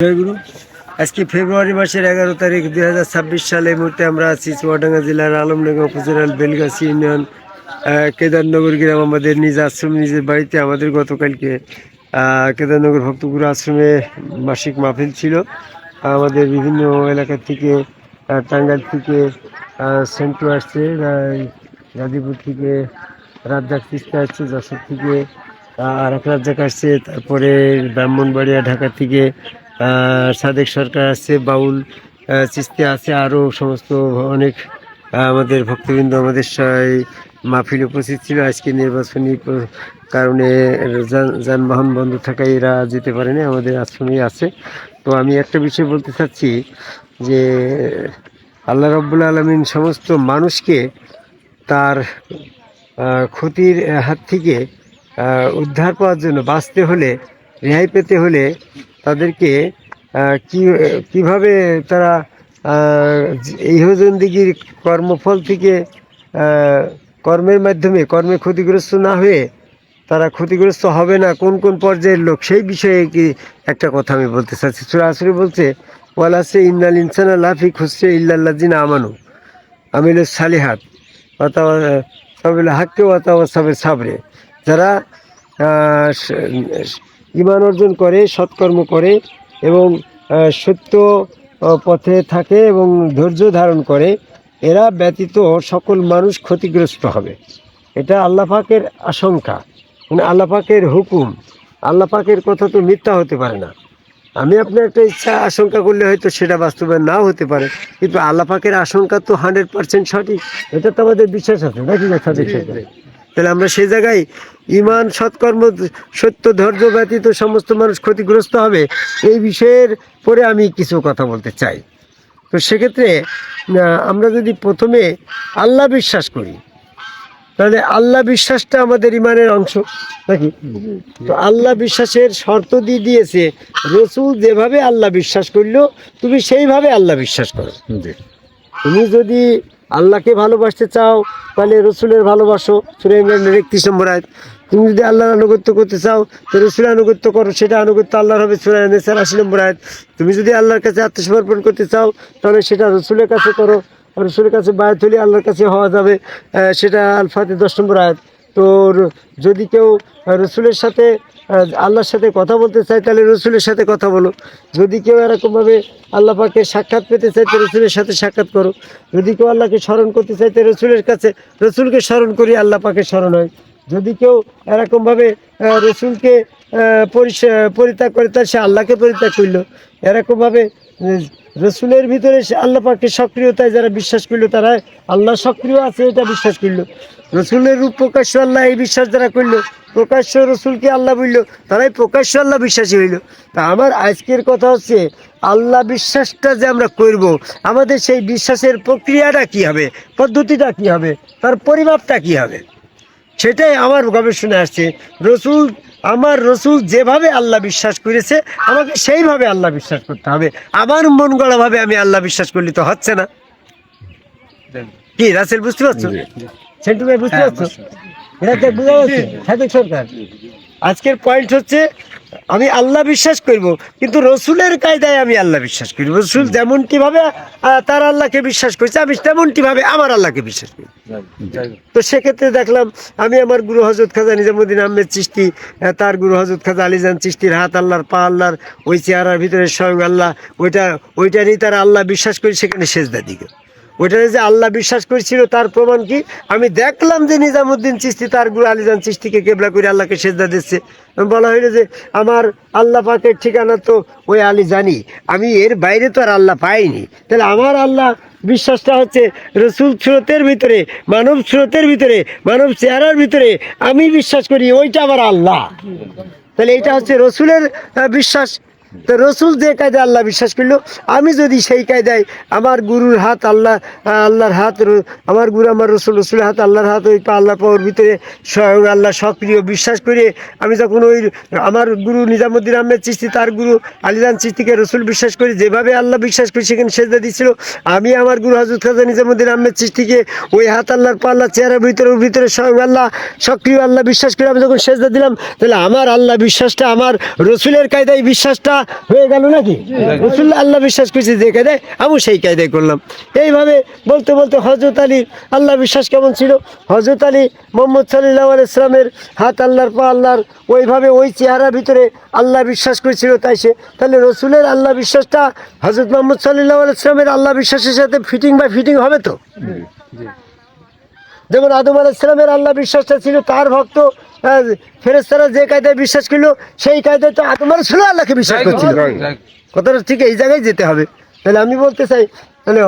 জয়গুরু। আজকে ফেব্রুয়ারি মাসের 11 তারিখ 2026 সালে। এই মুহূর্তে আমরা আছি চুয়াডাঙ্গা জেলার আলমডাঙ্গা উপজেলার বেলগাছি ইউনিয়ন কেদারনগর গ্রাম। আমাদের নিজ আশ্রম, নিজের বাড়িতে আমাদের গতকালকে কেদারনগর ভক্তগুরু আশ্রমে মাসিক মাহফিল ছিল। আমাদের বিভিন্ন এলাকা থেকে, টাঙ্গাইল থেকে সেন্টু আসছে, গাজীপুর থেকে রাজ্জাক চিস্তা আসছে, যশোর থেকে আর এক রাজ্জাক আসছে, তারপরে ব্রাহ্মণবাড়িয়া ঢাকা থেকে সাদেক সরকার আসছে, বাউল চিস্তি আছে, আরও সমস্ত অনেক আমাদের ভক্তবৃন্দ আমাদের মাহফিল উপস্থিত ছিল। আজকে নির্বাচনী কারণে যানবাহন বন্ধ থাকায় এরা যেতে পারেনি, আমাদের আশ্রমেই আছে। তো আমি একটা বিষয় বলতে চাচ্ছি যে আল্লাহ রাব্বুল আলামিন সমস্ত মানুষকে তার ক্ষতির হাত থেকে উদ্ধার পাওয়ার জন্য, বাঁচতে হলে, রেহাই পেতে হলে তাদেরকে কিভাবে তারা ইহজিন্দেগির কর্মফল থেকে কর্মের মাধ্যমে কর্মে ক্ষতিগ্রস্ত না হয়ে তারা ক্ষতিগ্রস্ত হবে না, কোন কোন পর্যায়ের লোক, সেই বিষয়ে কি একটা কথা আমি বলতে চাচ্ছি। সূরা আসরে বলছে, ওয়ালাসে ইন্নাল ইনসানা লাফি খুসরে ইল্লাল্লাযিনা আমানু আমিলুস সালিহাত ওয়া হাক্কে ওয়া সাবরে। যারা ঈমান অর্জন করে, সৎকর্ম করে এবং সত্য পথে থাকে এবং ধৈর্য ধারণ করে, এরা ব্যতীত সকল মানুষ ক্ষতিগ্রস্ত হবে। এটা আল্লাহ পাকের আশঙ্কা, মানে আল্লাহ পাকের হুকুম। আল্লাহ পাকের কথা তো মিথ্যা হতে পারে না। আমি আপনার একটা ইচ্ছা আশঙ্কা করলে হয়তো সেটা বাস্তবায়ন নাও হতে পারে, কিন্তু আল্লাহ পাকের আশঙ্কা তো 100% সঠিক। এটা তো আমাদের বিশ্বাস আছে নাকি না? তাহলে আমরা সেই জায়গায় ঈমান, সৎকর্ম, সত্য, ধৈর্য ব্যতীত সমস্ত মানুষ ক্ষতিগ্রস্ত হবে, এই বিষয়ের পরে আমি কিছু কথা বলতে চাই। তো সেক্ষেত্রে আমরা যদি প্রথমে আল্লাহ বিশ্বাস করি, তাহলে আল্লাহ বিশ্বাসটা আমাদের ঈমানের অংশ নাকি? তো আল্লাহ বিশ্বাসের শর্ত দিয়ে দিয়েছে, রসুল যেভাবে আল্লাহ বিশ্বাস করলো তুমি সেইভাবে আল্লাহ বিশ্বাস করো। তুমি যদি আল্লাহকে ভালোবাসতে চাও তাহলে রসুলের ভালোবাসো, সূরা ইমরানের 31 নম্বর আয়াত। তুমি যদি আল্লাহর আনুগত্য করতে চাও তো রসুলের আনুগত্য করো, সেটা আনুগত্য আল্লাহর হবে, সূরা নিসার 80 নম্বর আয়াত। তুমি যদি আল্লাহর কাছে আত্মসমর্পণ করতে চাও তাহলে সেটা রসুলের কাছে করো, রসুলের কাছে বায়াত হলে আল্লাহর কাছে হওয়া যাবে, সেটা আল ফাতির 10 নম্বর আয়াত। তো যদি কেউ রসুলের সাথে, আল্লাহর সাথে কথা বলতে চায় তাহলে রসুলের সাথে কথা বলো। যদি কেউ এরকমভাবে আল্লাহ পাকে সাক্ষাৎ পেতে চায় তো রসুলের সাথে সাক্ষাৎ করো। যদি কেউ আল্লাহকে স্মরণ করতে চায় তো রসুলের কাছে, রসুলকে স্মরণ করি আল্লাহ পাকে স্মরণ হয়। যদি কেউ এরকমভাবে রসুলকে পরিত্যাগ করে তার সে আল্লাহকে পরিত্যাগ করলো। এরকমভাবে রসুলের ভিতরে আল্লাহ পাকে সক্রিয়তায় যারা বিশ্বাস করলো তারা আল্লাহ সক্রিয় আছে এটা বিশ্বাস করলো। রসুলের রূপ প্রকাশ্য আল্লাহ এই বিশ্বাস যারা করলো, প্রকাশ্য রসুলকে আল্লাহ বললো, তারাই প্রকাশ্য আল্লাহ বিশ্বাসী হইল। তা আমার আজকের কথা হচ্ছে, আল্লাহ বিশ্বাসটা যে আমরা করব, আমাদের সেই বিশ্বাসের প্রক্রিয়াটা কি হবে, পদ্ধতিটা কি হবে, তার পরিমাপটা কি হবে, সেটাই আমার গবেষণায় আসছে। আমার রসুল যেভাবে আল্লাহ বিশ্বাস করেছে আমাকে সেইভাবে আল্লাহ বিশ্বাস করতে হবে। আমার মন গড়াভাবে আমি আল্লাহ বিশ্বাস করলে তো হচ্ছে না। কি রাসেল বুঝতে পারছো? সেন্টু ভাই বুঝতে পারছো? এটা বোঝা যাচ্ছে সাদেক সরকার। আজকের পয়েন্ট হচ্ছে, আমি আল্লাহ বিশ্বাস করব কিন্তু রসুলের কায়দায় আমি আল্লাহ বিশ্বাস করি। রসুল যেমনটিভাবে তার আল্লাহকে বিশ্বাস করছে আমি তেমনটিভাবে আমার আল্লাহকে বিশ্বাস করি। তো সেক্ষেত্রে দেখলাম আমি আমার গুরু হযরত খাজা নিজামুদ্দিন আহমেদ চিশতি, তার গুরু হযরত খাজা আলীজান চিশতির হাত আল্লাহর, পা আল্লাহর, ওই চেহারার ভিতরে স্বয়ং আল্লাহ, ওইটারই তারা আল্লাহ বিশ্বাস করি, সেখানে সেজদা দিকে। ওইটারে যে আল্লাহ বিশ্বাস করেছিল তার প্রমাণ কি? আমি দেখলাম যে নিজামুদ্দিন চিশতি তার গুরু আলীজান চিশতিকে কেবলা করে আল্লাহকে সেজদা দিচ্ছে। বলা হইলো যে আমার আল্লাহ পাকের ঠিকানা তো ওই আলী জানি, আমি এর বাইরে তো আর আল্লাহ পাইনি। তাহলে আমার আল্লাহ বিশ্বাসটা হচ্ছে রসুল স্রোতের ভিতরে, মানব স্রোতের ভিতরে, মানব চেহারার ভিতরে আমি বিশ্বাস করি, ওইটা আমার আল্লাহ। তাহলে এটা হচ্ছে রসুলের বিশ্বাস। তো রসুল যে কায়দায় আল্লাহ বিশ্বাস করলো, আমি যদি সেই কায়দায় আমার গুরুর হাত আল্লাহ, আল্লাহর হাত, আমার গুরু আমার রসুলের হাত আল্লাহর হাত, ওই পা আল্লাহ পাওয়ার ভিতরে স্বয়ং আল্লাহ সক্রিয় বিশ্বাস করে আমি যখন ওই আমার গুরু নিজামুদ্দিন আহমেদ চিশতি তার গুরু আলীজান চিশতিকে রসুল বিশ্বাস করি, যেভাবে আল্লাহ বিশ্বাস করি সেখানে সেজদা দিচ্ছিল, আমি আমার গুরু হযরত খাজা নিজামুদ্দিন আহমেদ চিশতিকে ওই হাত আল্লাহর, পা আল্লাহ, চেহারার ভিতরে স্বয়ং আল্লাহ সক্রিয় আল্লাহ বিশ্বাস করে আমি যখন সেজদা দিলাম, তাহলে আমার আল্লাহ বিশ্বাসটা আমার রসুলের কায়দায় বিশ্বাসটা হয়ে গেল নাকি? রসুল আল্লাহ বিশ্বাস করছি যে কায়দায়, আমি সেই কায়দায় করলাম। এইভাবে বলতে বলতে হজরত আলী আল্লাহ বিশ্বাস কেমন ছিল? হজরত আলী মোহাম্মদ সাল্লাল্লাহু আলাইহি সাল্লামের হাত আল্লাহর পা আল্লাহর, ওইভাবে ওই চেহারার ভিতরে আল্লাহ বিশ্বাস করেছিল। তাই সে তাহলে রসুলের আল্লাহ বিশ্বাসটা হজরত মোহাম্মদ সাল্লাল্লাহু আলাইহি সাল্লামের আল্লাহ বিশ্বাসের সাথে ফিটিং বাই ফিটিং হবে তো? যেমন আদম আলাইহিস সালামের আল্লাহ বিশ্বাসটা ছিল, তার ভক্ত ফেরেশতারা যে কায়দায় বিশ্বাস করলো সেই কায়দায় তো আদম আলাইহিস সালাম আল্লাহকে বিশ্বাস করছিল। কথাটা ঠিক এই জায়গায় যেতে হবে। তাহলে আমি বলতে চাই, তাহলে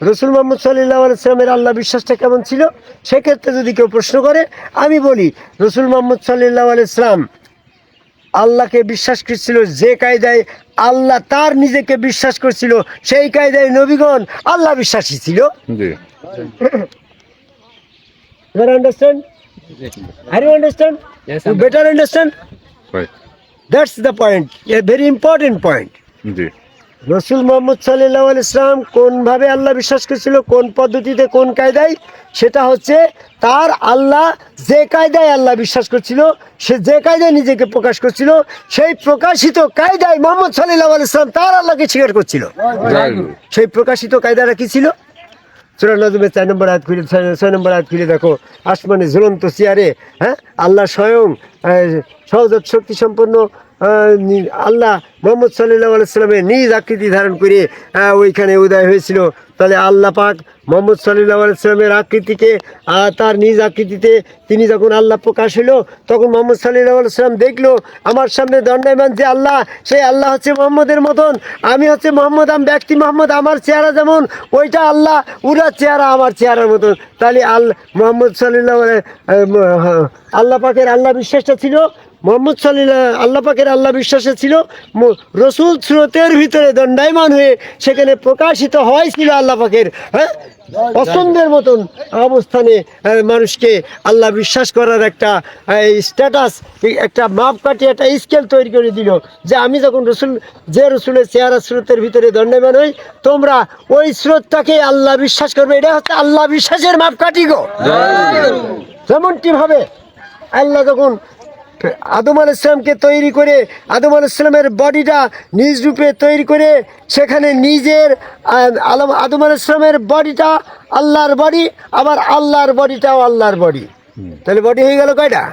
রসুল মোহাম্মদ সাল্লাল্লাহু আলাইহি সাল্লামের আল্লাহ বিশ্বাসটা কেমন ছিল? সেক্ষেত্রে যদি কেউ প্রশ্ন করে, আমি বলি রসুল মোহাম্মদ সাল্লাল্লাহু আলাইহি সাল্লাম আল্লাহকে বিশ্বাস করছিল যে কায়দায় আল্লাহ তার নিজেকে বিশ্বাস করছিল, সেই কায়দায় নবীগণ আল্লাহ বিশ্বাসী ছিল। You understand? Are you understand? Yes, You better understand? Right. That's the point, a very important point. জি রসুল মোহাম্মদ সাল্লাল্লাহু আলাইহি সাল্লাম কোনভাবে আল্লাহ বিশ্বাস করেছিল, কোন পদ্ধতিতে, কোন কায়দায়, সেটা হচ্ছে তার আল্লাহ যে কায়দায় আল্লাহ বিশ্বাস করছিল, সে যে কায়দায় নিজেকে প্রকাশ করছিল, সেই প্রকাশিত কায়দায় মোহাম্মদ সাল্লাল্লাহু আলাইহি সাল্লাম তার আল্লাহকে স্বীকার করছিল। সেই প্রকাশিত কায়দাটা কি ছিল? সূরা নজমের 4 নম্বর আয়াত খুলে 6 নম্বর আয়াত খুলে দেখো, আসমানে ঝুলন্ত চেয়ারে আল্লাহ স্বয়ং সহজাত শক্তি সম্পন্ন আল্লাহ মোহাম্মদ সাল্লাল্লাহু আলাইহি সাল্লামের নিজ আকৃতি ধারণ করে ওইখানে উদয় হয়েছিল। তাহলে আল্লাহ পাক মোহাম্মদ সাল্লাল্লাহু আলাইহি সাল্লামের আকৃতিকে, তার নিজ আকৃতিতে তিনি যখন আল্লাহ প্রকাশ হলো, তখন মোহাম্মদ সাল্লাল্লাহু আলাইহি সাল্লাম দেখলো আমার সামনে দণ্ডায়মান যে আল্লাহ, সেই আল্লাহ হচ্ছে মোহাম্মদের মতন, আমি হচ্ছে মোহাম্মদ, আমি ব্যক্তি মোহাম্মদ, আমার চেহারা যেমন ওইটা আল্লাহ, উনার চেহারা আমার চেহারার মতন। তাহলে মোহাম্মদ সাল্লাল্লাহু আলাইহি আল্লাহ পাকের আল্লাহ বিশ্বাসটা ছিল, মোহাম্মদ সাল্লাল্লাহু আল্লাহ পাকের আল্লাহ বিশ্বাসে ছিল রসুল স্রোতের ভিতরে দণ্ডায়মান হয়ে সেখানে প্রকাশিত হয়েছিল আল্লাহ পাকের পছন্দের মতন অবস্থানে মানুষকে আল্লাহ বিশ্বাস করার একটা স্ট্যাটাস, একটা মাপকাঠি, একটা স্কেল তৈরি করে দিল যে আমি যখন রসুলের চেহারা স্রোতের ভিতরে দণ্ডায়মান হই, তোমরা ওই স্রোতটাকে আল্লাহ বিশ্বাস করবে। এটা হচ্ছে আল্লাহ বিশ্বাসের মাপকাঠি গো। যেমনটি ভাবে আল্লাহ যখন আদম আলাইহিস সালামকে তৈরি করে, আদম আলাইহিস সালামের বডিটা নিজ রূপে তৈরি করে, সেখানে নিজের আদম আলাইহিস সালামের বডিটা আল্লাহর বডি, আবার আল্লাহর বডিটাও আল্লাহর বডি। তাহলে বডি হয়ে গেল কয়টা?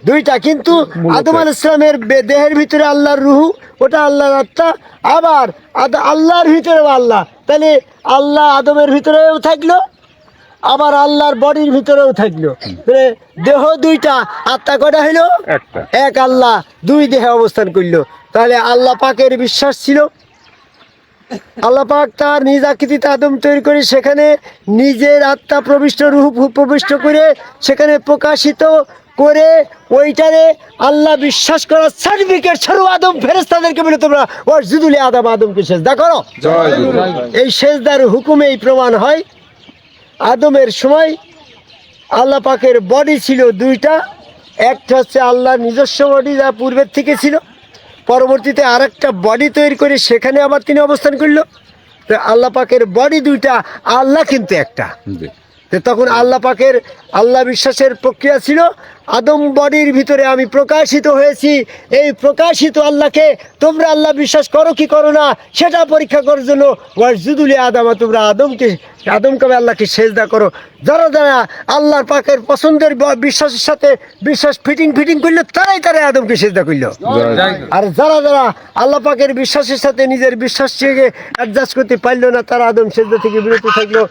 দুইটা। কিন্তু আদম আলাইহিস সালামের দেহের ভিতরে আল্লাহর রুহু, ওটা আল্লাহর আত্মা, আবার আল্লাহর ভিতরেও আল্লাহ। তাহলে আল্লাহ আদমের ভিতরেও থাকলো, আবার আল্লাহর বডির ভিতরেও থাকলো। দেহ দুইটা, আত্মা কয়টা হইল? এক। আল্লাহ দুই দেহে অবস্থান করলো। তাহলে আল্লাহ পাকের বিশ্বাস ছিল, আল্লাহ পাক তার নিজ আকৃতিতে আদম তৈরি করে সেখানে নিজের আত্মা প্রবিষ্ট, রূহ প্রবিষ্ট করে সেখানে প্রকাশিত করে ওইটারে আল্লাহ বিশ্বাস করার সার্টিফিকেট স্বরূপ আদম ফেরেশতাদেরকে বলে তোমরা ওয়াসজুদু লি আদম, আদমকে সেজদা করো। এই সেজদার হুকুমে এই প্রমাণ হয় আদমের সময় আল্লাহ পাকের বডি ছিল দুইটা। একটা হচ্ছে আল্লাহর নিজস্ব বডি, যা পূর্বের থেকে ছিল, পরবর্তীতে আরেকটা বডি তৈরি করে সেখানে আবার তিনি অবস্থান করলো। তো আল্লাহ পাকের বডি দুইটা, আল্লাহ কিন্তু একটা। তখন আল্লাহ পাকের আল্লাহ বিশ্বাসের প্রক্রিয়া ছিল আদম বডির ভিতরে আমি প্রকাশিত হয়েছি, এই প্রকাশিত আল্লাহকে তোমরা আল্লাহ বিশ্বাস করো কি করো না সেটা পরীক্ষা করার জন্য ওয়াসজুদু লি আদম, তোমরা আদমকে আল্লাহকে সেজদা করো। যারা যারা আল্লাহর পাকের পছন্দের বিশ্বাসের সাথে বিশ্বাস ফিটিং করলো, তারাই আদমকে সেজদা করলো। আর যারা যারা আল্লাহ পাকের বিশ্বাসের সাথে নিজের বিশ্বাসকে অ্যাডজাস্ট করতে পারলো না, তারা আদম সেজদা থেকে বিরত থাকলো।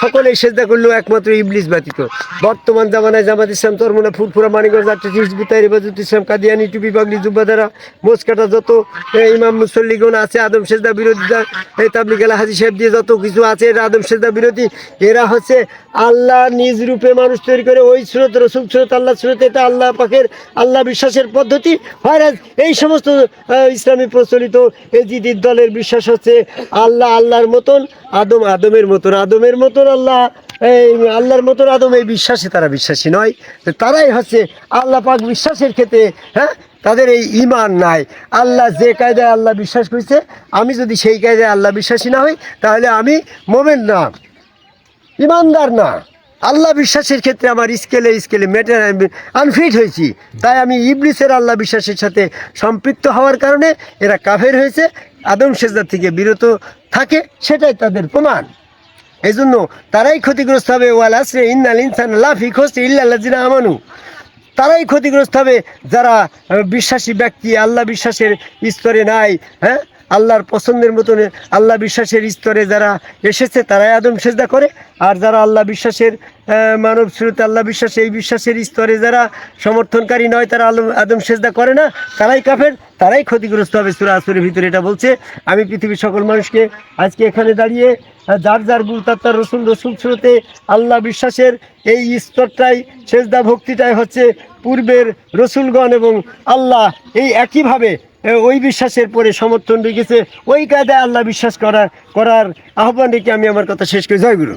সকলেই সেজদা করলো একমাত্র ইবলিস ব্যতীত। বর্তমান জামানায় জামাত ইসলাম, চরমোনা, ফুরফুরা, মানিকগঞ্জ, হিজবুত তাহরির, হেফাজত ইসলাম, কাদিয়ানি, টুপি, পাগড়ি, জুব্বাদারা, মোচকাটা যত ইমাম মুসল্লিগণ আছে আদম সেজদা বিরোধীরা, এই তাবলিগ আলা হাজি সাহেব দিয়ে যত কিছু আছে, এরা আদম সেজদা বিরোধী। এরা হচ্ছে আল্লাহ নিজ রূপে মানুষ তৈরি করে ওই স্রোত, রসুল স্রোত, আল্লাহ স্রোত, এটা আল্লাহ পাকের আল্লাহ বিশ্বাসের পদ্ধতি। হয় এই সমস্ত ইসলামী প্রচলিত এজিদির দলের বিশ্বাস হচ্ছে আল্লাহ আল্লাহর মতন, আদম আদমের মতন, আদমের মতন আল্লাহ, এই আল্লাহর মতন আদম, এই বিশ্বাসে তারা বিশ্বাসী নয়। তারাই হচ্ছে আল্লাহ পাক বিশ্বাসের ক্ষেত্রে তাদের এই ঈমান নাই। আল্লাহ যে কায়দায় আল্লাহ বিশ্বাস করছে, আমি যদি সেই কায়দায় আল্লাহ বিশ্বাসী না হই, তাহলে আমি মোমেন না, ঈমানদার না। আল্লাহ বিশ্বাসের ক্ষেত্রে আমার স্কেলে মেটার আনফিট হয়েছি, তাই আমি ইবলিসের আল্লাহ বিশ্বাসের সাথে সম্পৃক্ত হওয়ার কারণে এরা কাফের হয়েছে, আদম সেজদা থেকে বিরত থাকে, সেটাই তাদের প্রমাণ। এই জন্য তারাই ক্ষতিগ্রস্ত হবে। ওয়াল আসরে ইন্নাল ইনসানা লাফি খুসর ইল্লাল্লাযিনা আমানু, তারাই ক্ষতিগ্রস্ত হবে যারা বিশ্বাসী ব্যক্তি আল্লাহ বিশ্বাসের স্তরে নাই। হ্যাঁ, আল্লাহর পছন্দের মতন আল্লাহ বিশ্বাসের স্তরে যারা এসেছে তারাই আদম সেজদা করে, আর যারা আল্লাহ বিশ্বাসের মানব স্রোতে আল্লাহ বিশ্বাস এই বিশ্বাসের স্তরে যারা সমর্থনকারী নয়, তারা আদম সেজদা করে না, তারাই কাফের, তারাই ক্ষতিগ্রস্ত হবে। সূরা আসরের ভিতরে এটা বলছে। আমি পৃথিবীর সকল মানুষকে আজকে এখানে দাঁড়িয়ে যার যার গুরু তার রসুল স্রোতে আল্লাহ বিশ্বাসের এই স্তরটাই, সেজদা ভক্তিটাই হচ্ছে পূর্বের রসুলগণ এবং আল্লাহ এই একইভাবে ওই বিশ্বাসের পরে সমর্থন রেখেছে, ওই কায়দায় আল্লাহ বিশ্বাস করার আহ্বান রেখে আমি আমার কথা শেষ করি। জয় গুরু।